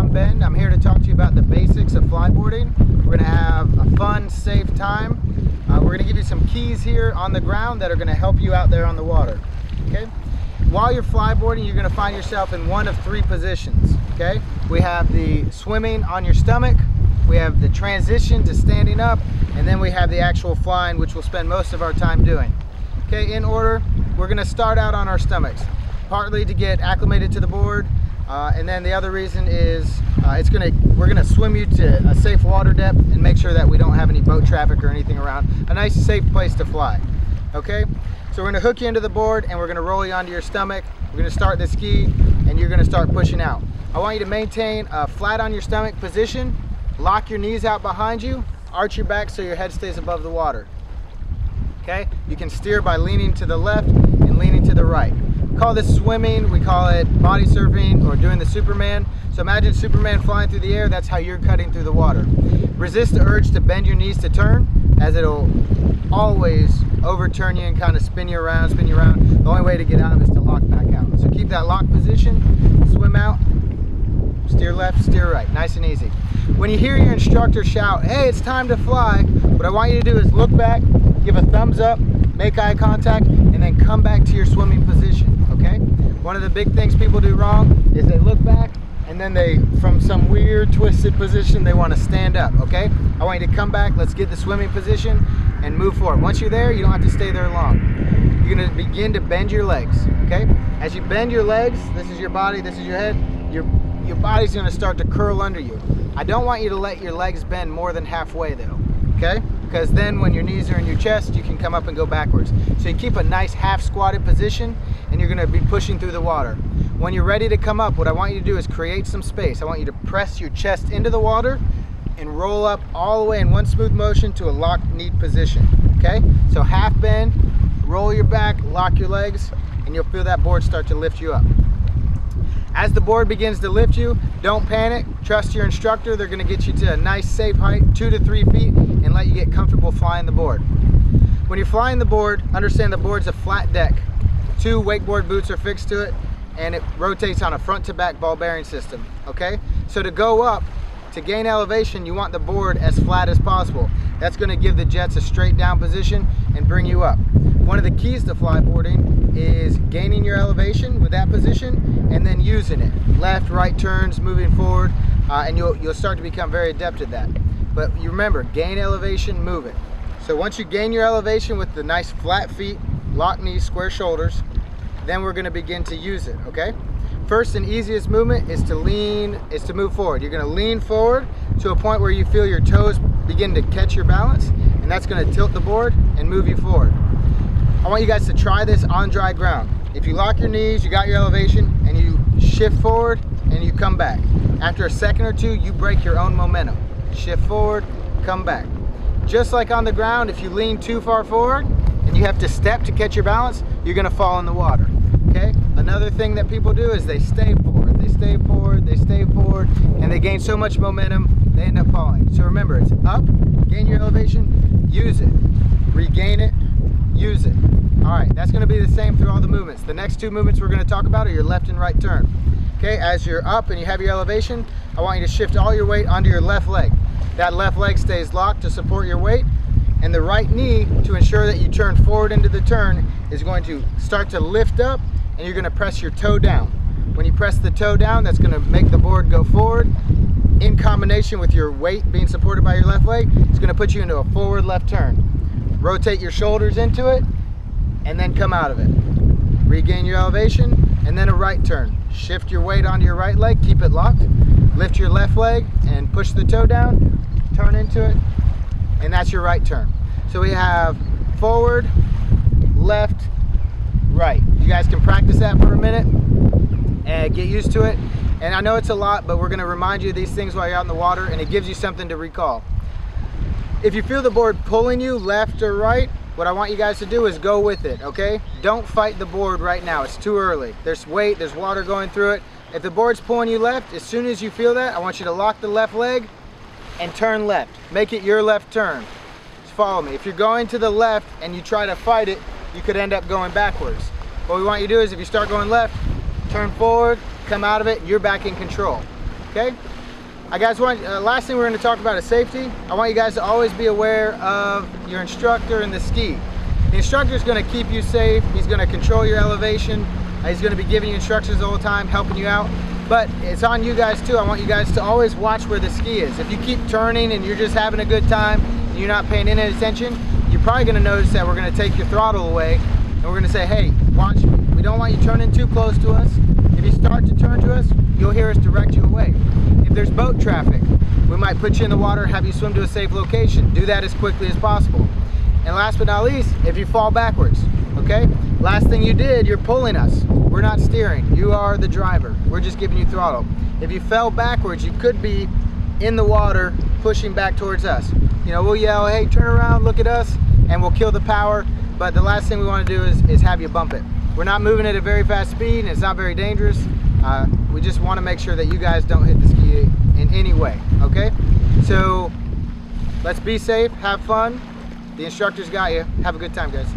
I'm Ben. I'm here to talk to you about the basics of flyboarding. We're going to have a fun, safe time. We're going to give you some keys here on the ground that are going to help you out there on the water. Okay? While you're flyboarding, you're going to find yourself in one of three positions. Okay? We have the swimming on your stomach, we have the transition to standing up, and then we have the actual flying, which we'll spend most of our time doing. Okay, in order, we're going to start out on our stomachs, partly to get acclimated to the board, and then the other reason is we're going to swim you to a safe water depth and make sure that we don't have any boat traffic or anything around. A nice safe place to fly. Okay, so we're going to hook you into the board and we're going to roll you onto your stomach. We're going to start the ski and you're going to start pushing out. I want you to maintain a flat on your stomach position, lock your knees out behind you, arch your back so your head stays above the water. Okay, you can steer by leaning to the left and leaning to the right. We call this swimming, we call it body surfing, or doing the Superman. So imagine Superman flying through the air, that's how you're cutting through the water. Resist the urge to bend your knees to turn, as it'll always overturn you and kind of spin you around, spin you around. The only way to get out of it is to lock back out. So keep that locked position, swim out, steer left, steer right, nice and easy. When you hear your instructor shout, hey, it's time to fly, what I want you to do is look back, give a thumbs up, make eye contact, and then come back to your swimming position, okay? One of the big things people do wrong is they look back and then they, from some weird twisted position, they want to stand up, okay? I want you to come back, let's get the swimming position and move forward. Once you're there, you don't have to stay there long. You're going to begin to bend your legs, okay? As you bend your legs, this is your body, this is your head, your body's going to start to curl under you. I don't want you to let your legs bend more than halfway though, okay? Because then when your knees are in your chest, you can come up and go backwards. So you keep a nice half squatted position and you're going to be pushing through the water. When you're ready to come up, what I want you to do is create some space. I want you to press your chest into the water and roll up all the way in one smooth motion to a locked knee position, okay? So half bend, roll your back, lock your legs, and you'll feel that board start to lift you up. As the board begins to lift you, don't panic. Trust your instructor. They're going to get you to a nice safe height, 2 to 3 feet, and let you get comfortable flying the board. When you're flying the board, understand the board's a flat deck. 2 wakeboard boots are fixed to it, and it rotates on a front to back ball bearing system, okay? So to go up, to gain elevation, you want the board as flat as possible. That's going to give the jets a straight down position and bring you up. One of the keys to flyboarding is gaining your elevation with that position and then using it. Left, right turns, moving forward, and you'll start to become very adept at that. But you remember, gain elevation, move it. So once you gain your elevation with the nice flat feet, locked knees, square shoulders, then we're going to begin to use it, okay? First and easiest movement is to move forward. You're going to lean forward to a point where you feel your toes begin to catch your balance, and that's going to tilt the board and move you forward. I want you guys to try this on dry ground. If you lock your knees, you got your elevation, and you shift forward and you come back. After a second or two, you break your own momentum. Shift forward, come back. Just like on the ground, if you lean too far forward and you have to step to catch your balance, you're going to fall in the water. Okay? Another thing that people do is they stay forward, they stay forward, they stay forward, and they gain so much momentum, they end up falling. So remember, it's up, gain your elevation, use it, regain it, use it. All right, that's going to be the same through all the movements. The next 2 movements we're going to talk about are your left and right turn. Okay, as you're up and you have your elevation, I want you to shift all your weight onto your left leg. That left leg stays locked to support your weight, and the right knee, to ensure that you turn forward into the turn, is going to start to lift up, and you're going to press your toe down. When you press the toe down, that's going to make the board go forward. In combination with your weight being supported by your left leg, it's going to put you into a forward left turn. Rotate your shoulders into it, and then come out of it. Regain your elevation, and then a right turn. Shift your weight onto your right leg, keep it locked. Lift your left leg and push the toe down, turn into it, and that's your right turn. So we have forward, left, right. You guys can practice that for a minute and get used to it. And I know it's a lot, but we're going to remind you of these things while you're out in the water, and it gives you something to recall. If you feel the board pulling you left or right, what I want you guys to do is go with it, okay? Don't fight the board right now. It's too early. There's weight, there's water going through it. If the board's pulling you left, as soon as you feel that, I want you to lock the left leg and turn left. Make it your left turn. Just follow me. If you're going to the left and you try to fight it, you could end up going backwards. What we want you to do is, if you start going left, turn forward, come out of it, you're back in control, okay? Last thing we're going to talk about is safety. I want you guys to always be aware of your instructor and the ski. The instructor is going to keep you safe. He's going to control your elevation. He's going to be giving you instructions all the time, helping you out. But it's on you guys too. I want you guys to always watch where the ski is. If you keep turning and you're just having a good time and you're not paying any attention, you're probably going to notice that we're going to take your throttle away and we're going to say, hey, watch me. We don't want you turning too close to us. If you start to turn to us, you'll hear us direct you away. If there's boat traffic, we might put you in the water, have you swim to a safe location. Do that as quickly as possible. And last but not least, if you fall backwards, okay? Last thing you did, you're pulling us. We're not steering. You are the driver. We're just giving you throttle. If you fell backwards, you could be in the water pushing back towards us. You know, we'll yell, hey, turn around, look at us, and we'll kill the power. But the last thing we want to do is have you bump it. We're not moving at a very fast speed, and it's not very dangerous. We just want to make sure that you guys don't hit the ski in any way, okay? So let's be safe, have fun. The instructor's got you. Have a good time, guys.